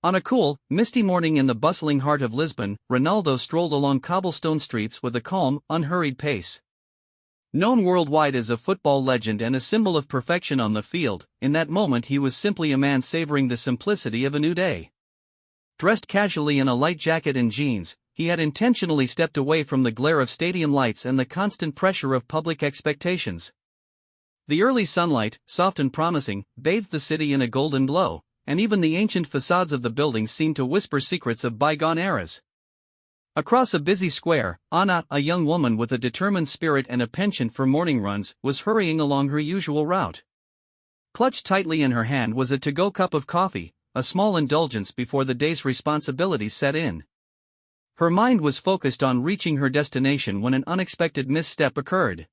On a cool, misty morning in the bustling heart of Lisbon, Ronaldo strolled along cobblestone streets with a calm, unhurried pace. Known worldwide as a football legend and a symbol of perfection on the field, in that moment he was simply a man savoring the simplicity of a new day. Dressed casually in a light jacket and jeans, he had intentionally stepped away from the glare of stadium lights and the constant pressure of public expectations. The early sunlight, soft and promising, bathed the city in a golden glow, and even the ancient facades of the buildings seemed to whisper secrets of bygone eras. Across a busy square, Anna, a young woman with a determined spirit and a penchant for morning runs, was hurrying along her usual route. Clutched tightly in her hand was a to-go cup of coffee, a small indulgence before the day's responsibilities set in. Her mind was focused on reaching her destination when an unexpected misstep occurred.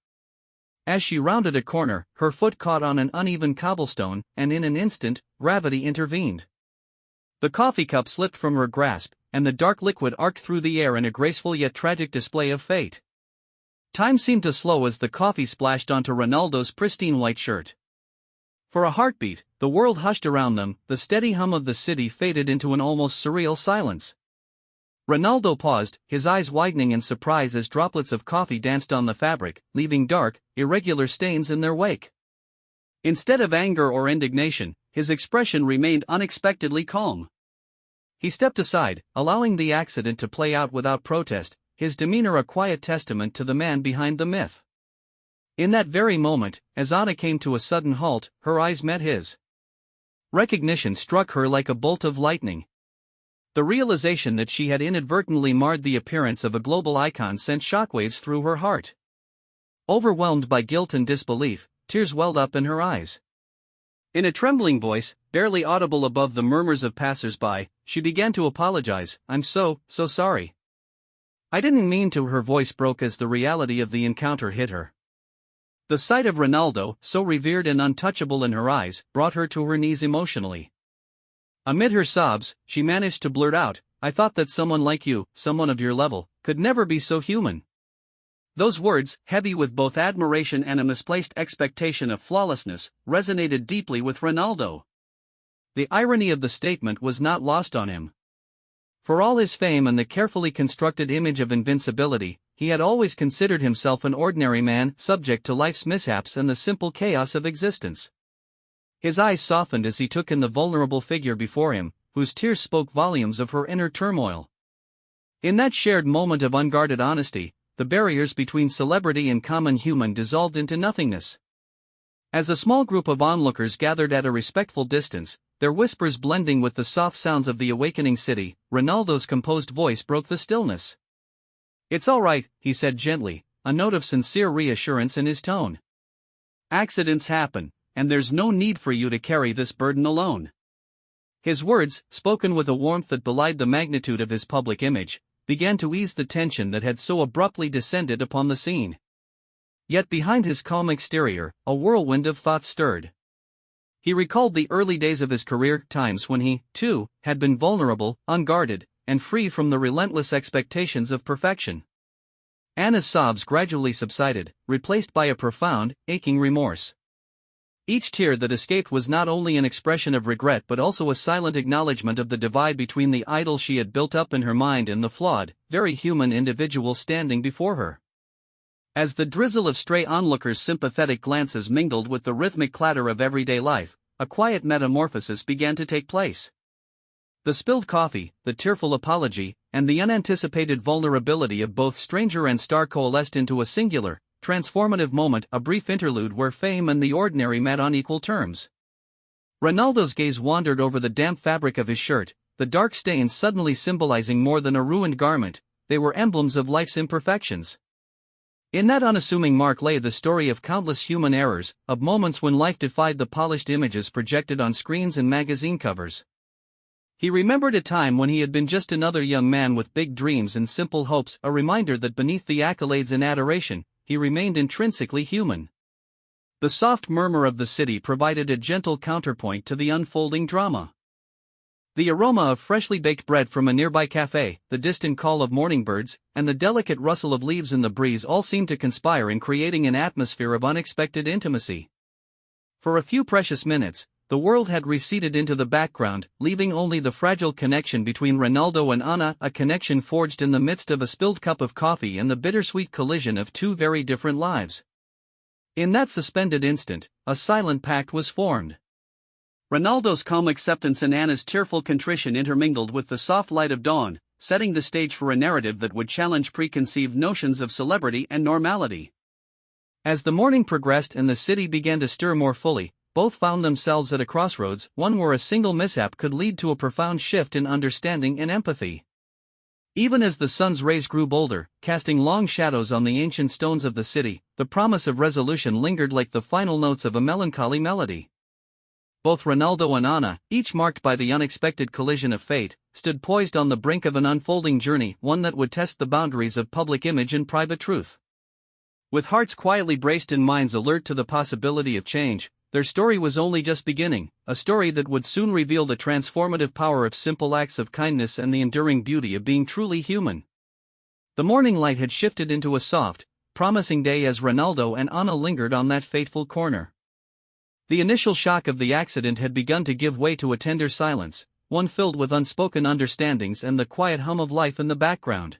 As she rounded a corner, her foot caught on an uneven cobblestone, and in an instant, gravity intervened. The coffee cup slipped from her grasp, and the dark liquid arced through the air in a graceful yet tragic display of fate. Time seemed to slow as the coffee splashed onto Ronaldo's pristine white shirt. For a heartbeat, the world hushed around them, the steady hum of the city faded into an almost surreal silence. Ronaldo paused, his eyes widening in surprise as droplets of coffee danced on the fabric, leaving dark, irregular stains in their wake. Instead of anger or indignation, his expression remained unexpectedly calm. He stepped aside, allowing the accident to play out without protest, his demeanor a quiet testament to the man behind the myth. In that very moment, as Anna came to a sudden halt, her eyes met his. Recognition struck her like a bolt of lightning. The realization that she had inadvertently marred the appearance of a global icon sent shockwaves through her heart. Overwhelmed by guilt and disbelief, tears welled up in her eyes. In a trembling voice, barely audible above the murmurs of passers-by, she began to apologize. "I'm so sorry. I didn't mean to." Her voice broke as the reality of the encounter hit her. The sight of Ronaldo, so revered and untouchable in her eyes, brought her to her knees emotionally. Amid her sobs, she managed to blurt out, "I thought that someone like you, someone of your level, could never be so human." Those words, heavy with both admiration and a misplaced expectation of flawlessness, resonated deeply with Ronaldo. The irony of the statement was not lost on him. For all his fame and the carefully constructed image of invincibility, he had always considered himself an ordinary man, subject to life's mishaps and the simple chaos of existence. His eyes softened as he took in the vulnerable figure before him, whose tears spoke volumes of her inner turmoil. In that shared moment of unguarded honesty, the barriers between celebrity and common human dissolved into nothingness. As a small group of onlookers gathered at a respectful distance, their whispers blending with the soft sounds of the awakening city, Ronaldo's composed voice broke the stillness. "It's all right," he said gently, a note of sincere reassurance in his tone. "Accidents happen, and there's no need for you to carry this burden alone." His words, spoken with a warmth that belied the magnitude of his public image, began to ease the tension that had so abruptly descended upon the scene. Yet behind his calm exterior, a whirlwind of thoughts stirred. He recalled the early days of his career, times when he, too, had been vulnerable, unguarded, and free from the relentless expectations of perfection. Anna's sobs gradually subsided, replaced by a profound, aching remorse. Each tear that escaped was not only an expression of regret but also a silent acknowledgement of the divide between the idol she had built up in her mind and the flawed, very human individual standing before her. As the drizzle of stray onlookers' sympathetic glances mingled with the rhythmic clatter of everyday life, a quiet metamorphosis began to take place. The spilled coffee, the tearful apology, and the unanticipated vulnerability of both stranger and star coalesced into a singular, transformative moment, a brief interlude where fame and the ordinary met on equal terms. Ronaldo's gaze wandered over the damp fabric of his shirt, the dark stains suddenly symbolizing more than a ruined garment, they were emblems of life's imperfections. In that unassuming mark lay the story of countless human errors, of moments when life defied the polished images projected on screens and magazine covers. He remembered a time when he had been just another young man with big dreams and simple hopes, a reminder that beneath the accolades and adoration, he remained intrinsically human. The soft murmur of the city provided a gentle counterpoint to the unfolding drama. The aroma of freshly baked bread from a nearby cafe, the distant call of morning birds, and the delicate rustle of leaves in the breeze all seemed to conspire in creating an atmosphere of unexpected intimacy. For a few precious minutes, the world had receded into the background, leaving only the fragile connection between Ronaldo and Anna, a connection forged in the midst of a spilled cup of coffee and the bittersweet collision of two very different lives. In that suspended instant, a silent pact was formed. Ronaldo's calm acceptance and Anna's tearful contrition intermingled with the soft light of dawn, setting the stage for a narrative that would challenge preconceived notions of celebrity and normality. As the morning progressed and the city began to stir more fully, both found themselves at a crossroads, one where a single mishap could lead to a profound shift in understanding and empathy. Even as the sun's rays grew bolder, casting long shadows on the ancient stones of the city, the promise of resolution lingered like the final notes of a melancholy melody. Both Ronaldo and Anna, each marked by the unexpected collision of fate, stood poised on the brink of an unfolding journey, one that would test the boundaries of public image and private truth. With hearts quietly braced and minds alert to the possibility of change, their story was only just beginning, a story that would soon reveal the transformative power of simple acts of kindness and the enduring beauty of being truly human. The morning light had shifted into a soft, promising day as Ronaldo and Anna lingered on that fateful corner. The initial shock of the accident had begun to give way to a tender silence, one filled with unspoken understandings and the quiet hum of life in the background.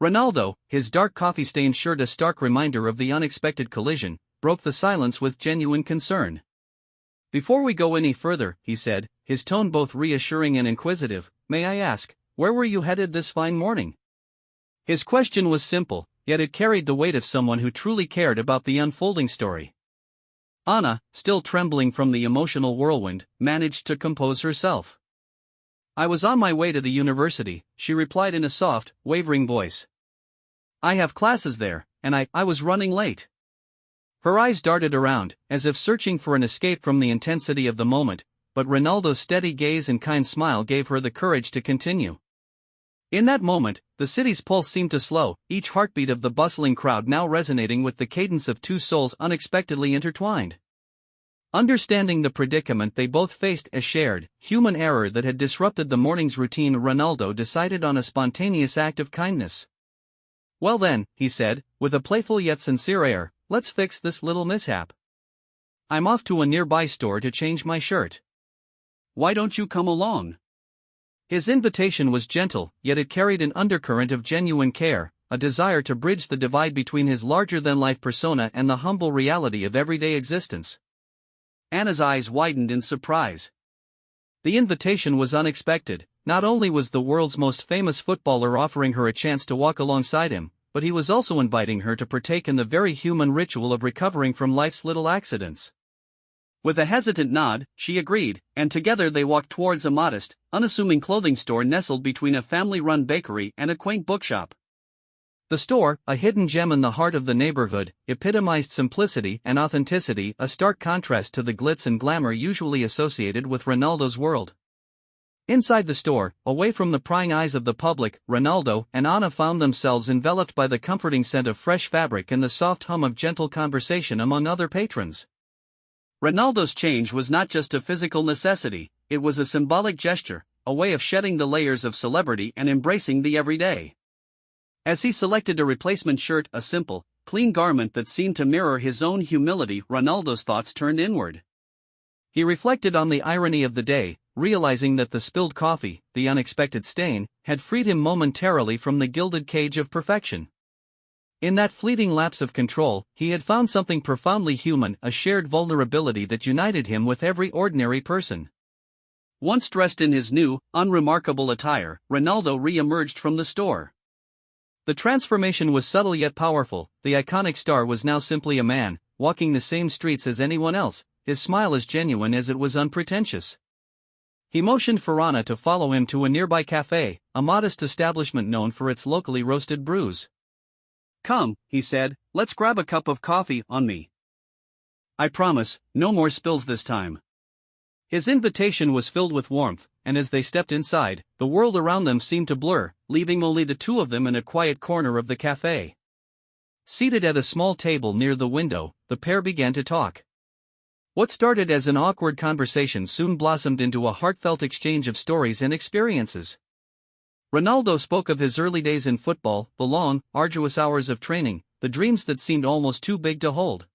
Ronaldo, his dark coffee-stained shirt a stark reminder of the unexpected collision, broke the silence with genuine concern. "Before we go any further," he said, his tone both reassuring and inquisitive, "may I ask, where were you headed this fine morning?" His question was simple, yet it carried the weight of someone who truly cared about the unfolding story. Anna, still trembling from the emotional whirlwind, managed to compose herself. "I was on my way to the university," she replied in a soft, wavering voice. "I have classes there, and I was running late." Her eyes darted around, as if searching for an escape from the intensity of the moment, but Ronaldo's steady gaze and kind smile gave her the courage to continue. In that moment, the city's pulse seemed to slow, each heartbeat of the bustling crowd now resonating with the cadence of two souls unexpectedly intertwined. Understanding the predicament they both faced, a shared, human error that had disrupted the morning's routine, Ronaldo decided on a spontaneous act of kindness. "Well then," he said, with a playful yet sincere air, "let's fix this little mishap. I'm off to a nearby store to change my shirt. Why don't you come along?" His invitation was gentle, yet it carried an undercurrent of genuine care, a desire to bridge the divide between his larger-than-life persona and the humble reality of everyday existence. Anna's eyes widened in surprise. The invitation was unexpected. Not only was the world's most famous footballer offering her a chance to walk alongside him, but he was also inviting her to partake in the very human ritual of recovering from life's little accidents. With a hesitant nod, she agreed, and together they walked towards a modest, unassuming clothing store nestled between a family-run bakery and a quaint bookshop. The store, a hidden gem in the heart of the neighborhood, epitomized simplicity and authenticity, a stark contrast to the glitz and glamour usually associated with Ronaldo's world. Inside the store, away from the prying eyes of the public, Ronaldo and Anna found themselves enveloped by the comforting scent of fresh fabric and the soft hum of gentle conversation among other patrons. Ronaldo's change was not just a physical necessity, it was a symbolic gesture, a way of shedding the layers of celebrity and embracing the everyday. As he selected a replacement shirt, a simple, clean garment that seemed to mirror his own humility, Ronaldo's thoughts turned inward. He reflected on the irony of the day, realizing that the spilled coffee, the unexpected stain, had freed him momentarily from the gilded cage of perfection. In that fleeting lapse of control, he had found something profoundly human, a shared vulnerability that united him with every ordinary person. Once dressed in his new, unremarkable attire, Ronaldo re-emerged from the store. The transformation was subtle yet powerful. The iconic star was now simply a man, walking the same streets as anyone else, his smile as genuine as it was unpretentious. He motioned for Anna to follow him to a nearby cafe, a modest establishment known for its locally roasted brews. "Come," he said, "let's grab a cup of coffee on me. I promise, no more spills this time." His invitation was filled with warmth, and as they stepped inside, the world around them seemed to blur, leaving only the two of them in a quiet corner of the cafe. Seated at a small table near the window, the pair began to talk. What started as an awkward conversation soon blossomed into a heartfelt exchange of stories and experiences. Ronaldo spoke of his early days in football, the long, arduous hours of training, the dreams that seemed almost too big to hold.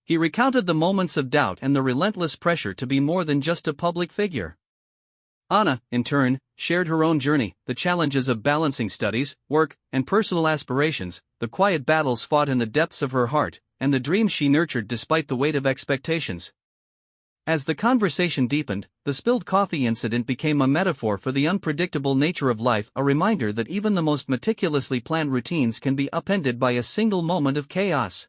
He recounted the moments of doubt and the relentless pressure to be more than just a public figure. Anna, in turn, shared her own journey, the challenges of balancing studies, work, and personal aspirations, the quiet battles fought in the depths of her heart, and the dreams she nurtured despite the weight of expectations. As the conversation deepened, the spilled coffee incident became a metaphor for the unpredictable nature of life, a reminder that even the most meticulously planned routines can be upended by a single moment of chaos.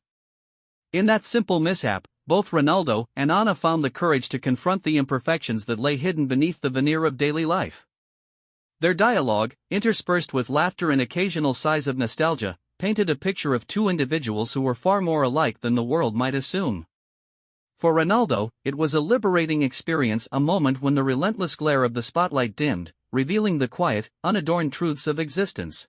In that simple mishap, both Ronaldo and Anna found the courage to confront the imperfections that lay hidden beneath the veneer of daily life. Their dialogue, interspersed with laughter and occasional sighs of nostalgia, painted a picture of two individuals who were far more alike than the world might assume. For Ronaldo, it was a liberating experience, a moment when the relentless glare of the spotlight dimmed, revealing the quiet, unadorned truths of existence.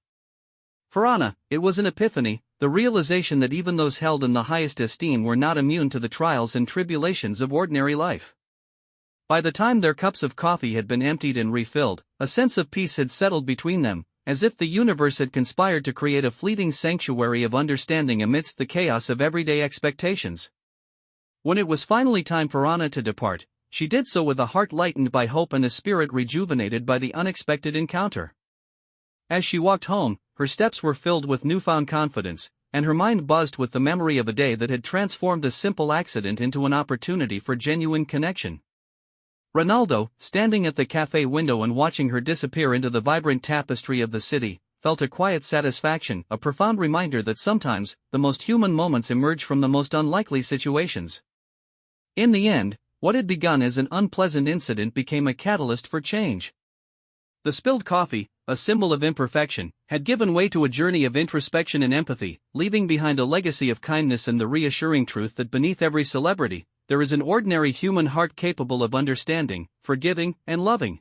For Anna, it was an epiphany, the realization that even those held in the highest esteem were not immune to the trials and tribulations of ordinary life. By the time their cups of coffee had been emptied and refilled, a sense of peace had settled between them, as if the universe had conspired to create a fleeting sanctuary of understanding amidst the chaos of everyday expectations. When it was finally time for Anna to depart, she did so with a heart lightened by hope and a spirit rejuvenated by the unexpected encounter. As she walked home, her steps were filled with newfound confidence, and her mind buzzed with the memory of a day that had transformed a simple accident into an opportunity for genuine connection. Ronaldo, standing at the cafe window and watching her disappear into the vibrant tapestry of the city, felt a quiet satisfaction, a profound reminder that sometimes, the most human moments emerge from the most unlikely situations. In the end, what had begun as an unpleasant incident became a catalyst for change. The spilled coffee, a symbol of imperfection, had given way to a journey of introspection and empathy, leaving behind a legacy of kindness and the reassuring truth that beneath every celebrity, there is an ordinary human heart capable of understanding, forgiving, and loving.